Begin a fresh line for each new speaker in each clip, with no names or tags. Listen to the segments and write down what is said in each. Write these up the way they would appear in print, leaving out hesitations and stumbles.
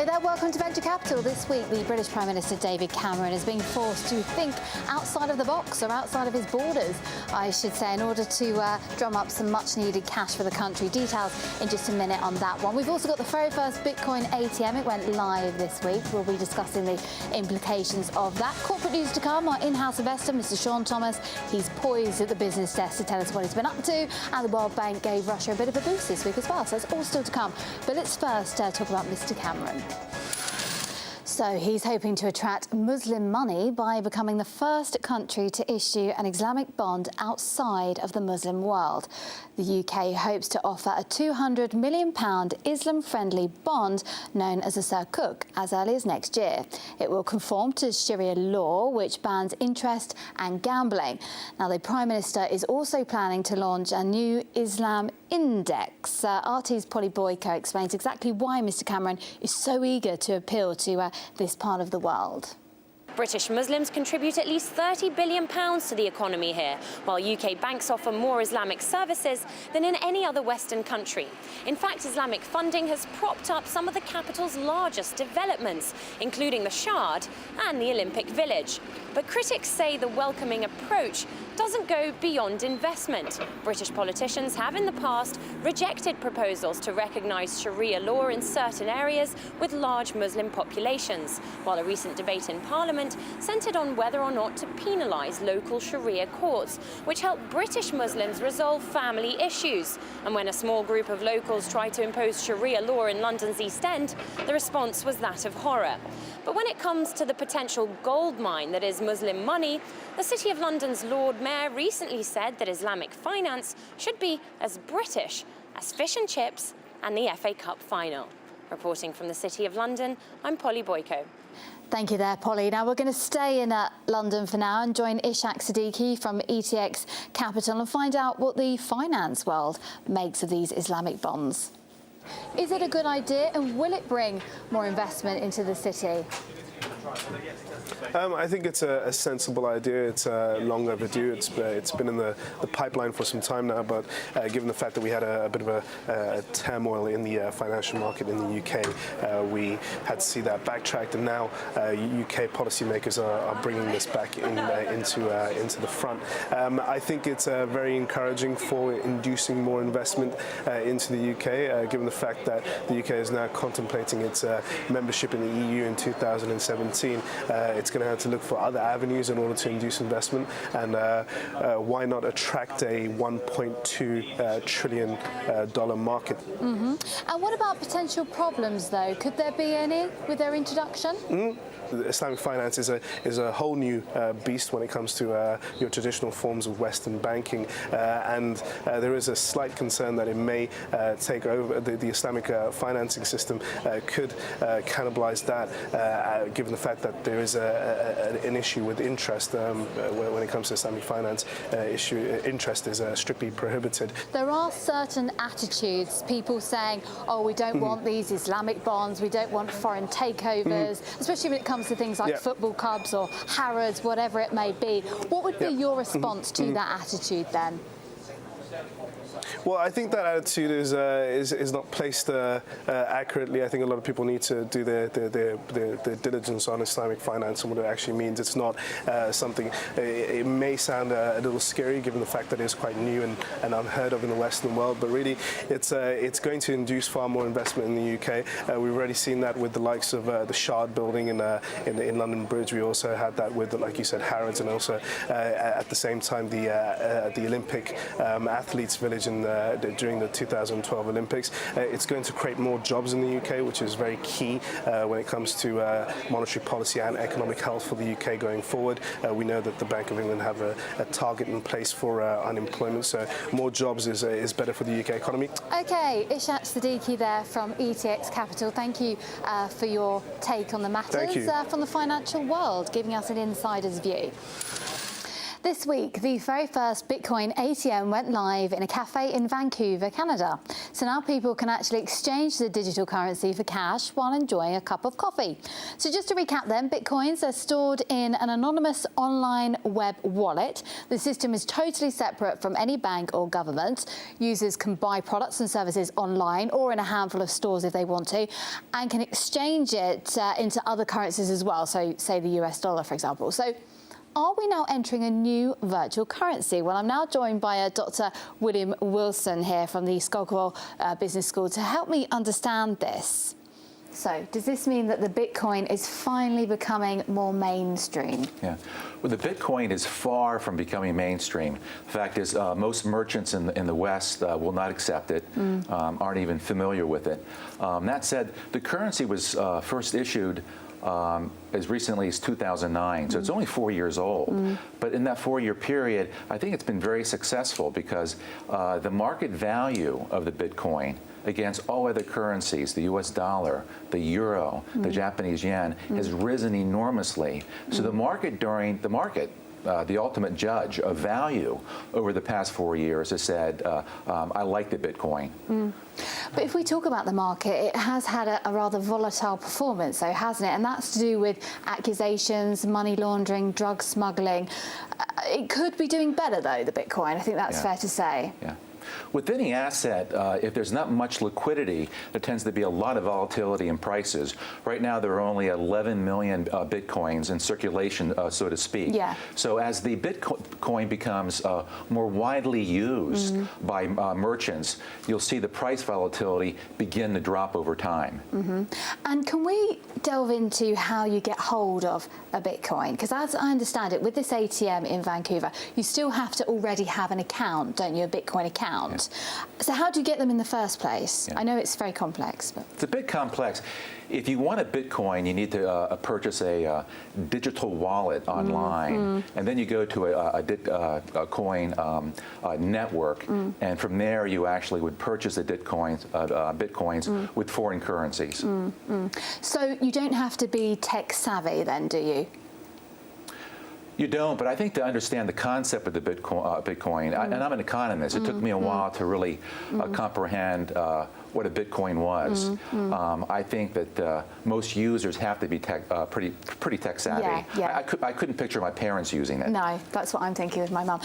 Hello there, welcome to Venture Capital. This week, the British Prime Minister David Cameron is being forced to think outside of the box, or outside of his borders, I should say, in order to drum up some much-needed cash for the country. Details in just a minute on that one. We've also got the very first Bitcoin ATM. It went live this week. We'll be discussing the implications of that. Corporate news to come. Our in-house investor, Mr. Sean Thomas, he's poised at the business desk to tell us what he's been up to. And the World Bank gave Russia a bit of a boost this week as well. So it's all still to come. But let's first talk about Mr. Cameron. So he's hoping to attract Muslim money by becoming the first country to issue an Islamic bond outside of the Muslim world. The UK hopes to offer a £200 million Islam-friendly bond known as a Sukuk as early as next year. It will conform to Sharia law, which bans interest and gambling. Now, the Prime Minister is also planning to launch a new Islam index. RT's Polly Boyko explains exactly why Mr. Cameron is so eager to appeal to this part of the world.
British Muslims contribute at least £30 billion to the economy here, while UK banks offer more Islamic services than in any other Western country. In fact, Islamic funding has propped up some of the capital's largest developments, including the Shard and the Olympic Village. But critics say the welcoming approach doesn't go beyond investment. British politicians have in the past rejected proposals to recognise Sharia law in certain areas with large Muslim populations, while a recent debate in Parliament centred on whether or not to penalise local Sharia courts, which help British Muslims resolve family issues. And when a small group of locals tried to impose Sharia law in London's East End, the response was that of horror. But when it comes to the potential gold mine that is Muslim money, the City of London's Lord Mayor recently said that Islamic finance should be as British as fish and chips and the FA Cup final. Reporting from the City of London, I'm Polly Boyko.
Thank you there, Polly. Now we're going to stay in London for now and join Ishaq Siddiqui from ETX Capital and find out what the finance world makes of these Islamic bonds. Is it a good idea, and will it bring more investment into the city?
I think it's a sensible idea. It's long overdue. It's been in the pipeline for some time now, but given the fact that we had a bit of a turmoil in the financial market in the UK, we had to see that backtracked, and now UK policymakers are bringing this back into the front. I think it's very encouraging for inducing more investment into the UK, given the fact that the UK is now contemplating its membership in the EU in 2017. It's going to have to look for other avenues in order to induce investment, and why not attract a $1.2 trillion market?
Mm-hmm. And what about potential problems, though? Could there be any with their introduction? Mm-hmm.
Islamic finance is a whole new beast when it comes to your traditional forms of Western banking, and there is a slight concern that it may take over the Islamic financing system, could cannibalize that, given the fact that there is an issue with interest when it comes to Islamic finance. Interest is strictly prohibited.
There are certain attitudes, people saying, oh, we don't want these Islamic bonds, we don't want foreign takeovers, especially when it comes to things like football clubs or Harrods, whatever it may be. What would be your response to that attitude then?
Well, I think that attitude is not placed accurately. I think a lot of people need to do their diligence on Islamic finance and what it actually means. It's not something. It may sound a little scary given the fact that it's quite new and unheard of in the Western world, but really it's going to induce far more investment in the UK. We've already seen that with the likes of the Shard building in London Bridge. We also had that with, like you said, Harrods, and also at the same time the Olympic Athletes Village during the 2012 Olympics. It's going to create more jobs in the UK, which is very key when it comes to monetary policy and economic health for the UK going forward. We know that the Bank of England have a target in place for unemployment, so more jobs is better for the UK economy.
Okay, Ishaq Siddiqui there from ETX Capital. Thank you for your take on the matters from the financial world, giving us an insider's view. This week, the very first Bitcoin ATM went live in a cafe in Vancouver, Canada. So now people can actually exchange the digital currency for cash while enjoying a cup of coffee. So just to recap then, Bitcoins are stored in an anonymous online web wallet. The system is totally separate from any bank or government. Users can buy products and services online or in a handful of stores if they want to, and can exchange it into other currencies as well, so say the US dollar, for example. So are we now entering a new virtual currency? Well, I'm now joined by Dr. William Wilson here from the Skolkovo Business School to help me understand this. So, does this mean that the Bitcoin is finally becoming more mainstream?
Yeah. Well, the Bitcoin is far from becoming mainstream. The fact is, most merchants in the West will not accept it, aren't even familiar with it. That said, the currency was first issued as recently as 2009, so it's only 4 years old. But in that 4-year period, I think it's been very successful because the market value of the Bitcoin against all other currencies, the US dollar, the euro, the Japanese yen, has risen enormously. So the market the ultimate judge of value over the past 4 years has said, I like the Bitcoin.
But if we talk about the market, it has had a rather volatile performance, though, hasn't it? And that's to do with accusations, money laundering, drug smuggling. It could be doing better, though, the Bitcoin. I think that's fair to say.
Yeah. With any asset, if there's not much liquidity, there tends to be a lot of volatility in prices. Right now, there are only 11 million Bitcoins in circulation, so to speak.
Yeah.
So as the Bitcoin becomes more widely used by merchants, you'll see the price volatility begin to drop over time.
And can we delve into how you get hold of a Bitcoin? Because as I understand it, with this ATM in Vancouver, you still have to already have an account, don't you, a Bitcoin account? Yeah. So how do you get them in the first place? Yeah. I know it's very complex. But
it's a bit complex. If you want a Bitcoin, you need to purchase a digital wallet online, and then you go to a coin network, and from there you actually would purchase the Bitcoins with foreign currencies.
So you don't have to be tech savvy then, do you?
You don't, but I think to understand the concept of the Bitcoin, and I'm an economist, it took me a while to really comprehend what a Bitcoin was. I think that most users have to be pretty tech savvy.
Yeah.
I couldn't picture my parents using it.
No, that's what I'm thinking with my mum.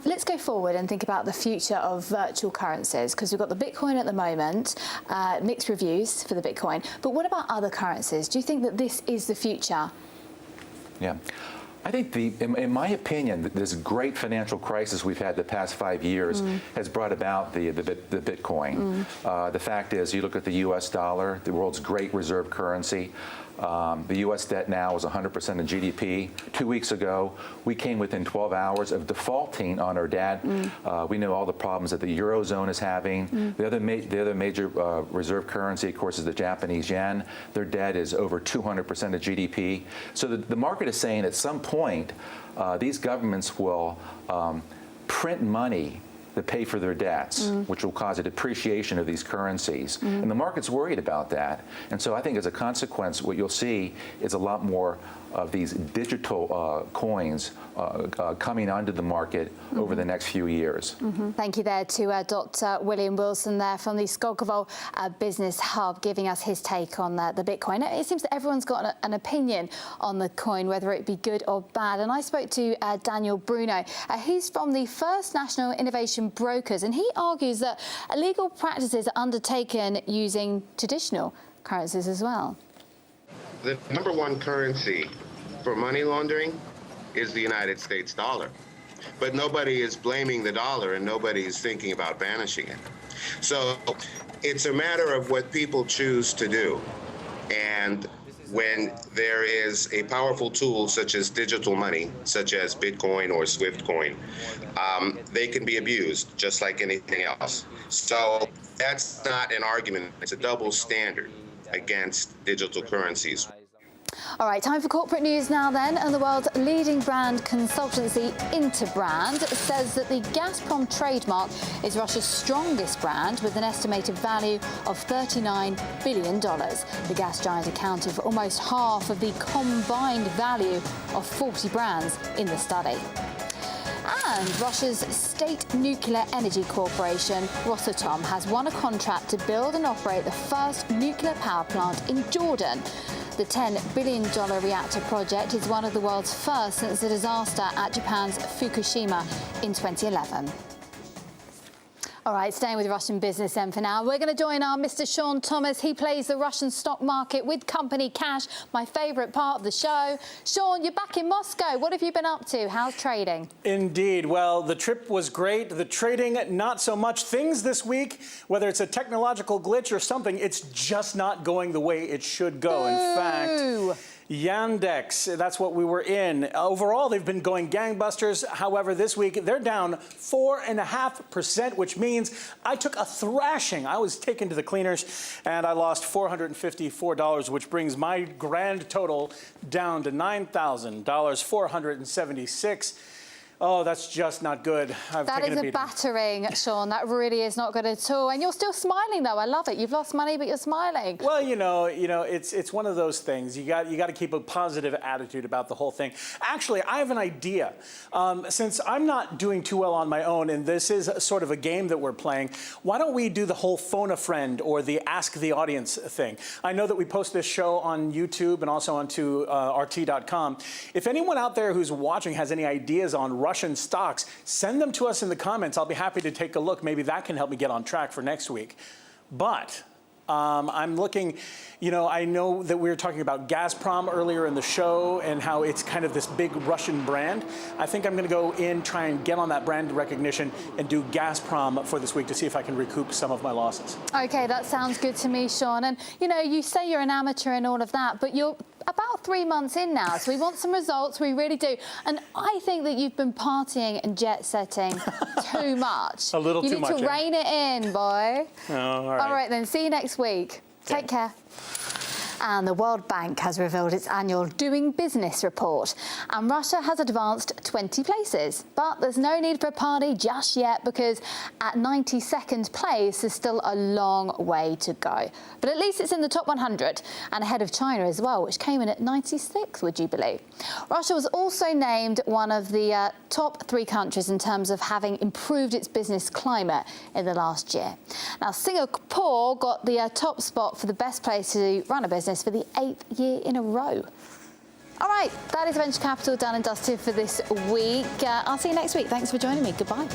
Let's go forward and think about the future of virtual currencies, because we've got the Bitcoin at the moment, mixed reviews for the Bitcoin. But what about other currencies? Do you think that this is the future? Yeah.
I think, in my opinion, this great financial crisis we've had the past 5 years has brought about the Bitcoin. The fact is, you look at the U.S. dollar, the world's great reserve currency. The U.S. debt now is 100% of GDP. 2 weeks ago, we came within 12 hours of defaulting on our debt. We know all the problems that the Eurozone is having. The other major reserve currency, of course, is the Japanese yen. Their debt is over 200% of GDP. So the market is saying at some point, these governments will print money to pay for their debts, which will cause a depreciation of these currencies. And the market's worried about that. And so I think as a consequence, what you'll see is a lot more of these digital coins coming onto the market over the next few years.
Thank you there to Dr. William Wilson there from the Skolkovo Business Hub, giving us his take on the Bitcoin. It seems that everyone's got an opinion on the coin, whether it be good or bad. And I spoke to Daniel Bruno. He's from the First National Innovation Brokers, and he argues that illegal practices are undertaken using traditional currencies as well.
The number one currency for money laundering is the United States dollar. But nobody is blaming the dollar and nobody is thinking about banishing it. So it's a matter of what people choose to do. And when there is a powerful tool such as digital money, such as Bitcoin or Swift coin, they can be abused just like anything else. So that's not an argument. It's a double standard against digital currencies.
All right, time for corporate news now then. And the world's leading brand consultancy, Interbrand, says that the Gazprom trademark is Russia's strongest brand with an estimated value of $39 billion. The gas giant accounted for almost half of the combined value of 40 brands in the study. And Russia's state nuclear energy corporation, Rosatom, has won a contract to build and operate the first nuclear power plant in Jordan. The $10 billion reactor project is one of the world's first since the disaster at Japan's Fukushima in 2011. All right, staying with Russian business then for now. We're going to join our Mr. Sean Thomas. He plays the Russian stock market with company cash, my favourite part of the show. Sean, you're back in Moscow. What have you been up to? How's trading?
Indeed. Well, the trip was great. The trading, not so much. Things this week, whether it's a technological glitch or something, it's just not going the way it should go. In fact, Yandex, that's what we were in. Overall, they've been going gangbusters. However, this week, they're down 4.5%, which means I took a thrashing. I was taken to the cleaners, and I lost $454, which brings my grand total down to $9,000, $476. Oh, that's just not good.
That is a battering, Sean. That really is not good at all. And you're still smiling, though. I love it. You've lost money, but you're smiling.
Well, you know, it's one of those things. You got to keep a positive attitude about the whole thing. Actually, I have an idea. Since I'm not doing too well on my own, and this is sort of a game that we're playing, why don't we do the whole phone a friend or the ask the audience thing? I know that we post this show on YouTube and also onto RT.com. If anyone out there who's watching has any ideas on Russian stocks, send them to us in the comments. I'll be happy to take a look. Maybe that can help me get on track for next week. But I'm looking, you know, I know that we were talking about Gazprom earlier in the show and how it's kind of this big Russian brand. I think I'm going to go in, try and get on that brand recognition and do Gazprom for this week to see if I can recoup some of my losses.
OK, that sounds good to me, Sean. And, you know, you say you're an amateur and all of that, but you're about 3 months in now, so we want some results. We really do. And I think that you've been partying and jet-setting too much.
A little too much.
You need to rein it in, boy.
Oh, all right.
All right, then. See you next week. Take care. And the World Bank has revealed its annual Doing Business report. And Russia has advanced 20 places. But there's no need for a party just yet, because at 92nd place, there's still a long way to go. But at least it's in the top 100 and ahead of China as well, which came in at 96, would you believe? Russia was also named one of the top 3 countries in terms of having improved its business climate in the last year. Now, Singapore got the top spot for the best place to run a business for the 8th year in a row. All right, that is Venture Capital done and dusted for this week. I'll see you next week. Thanks for joining me. Goodbye.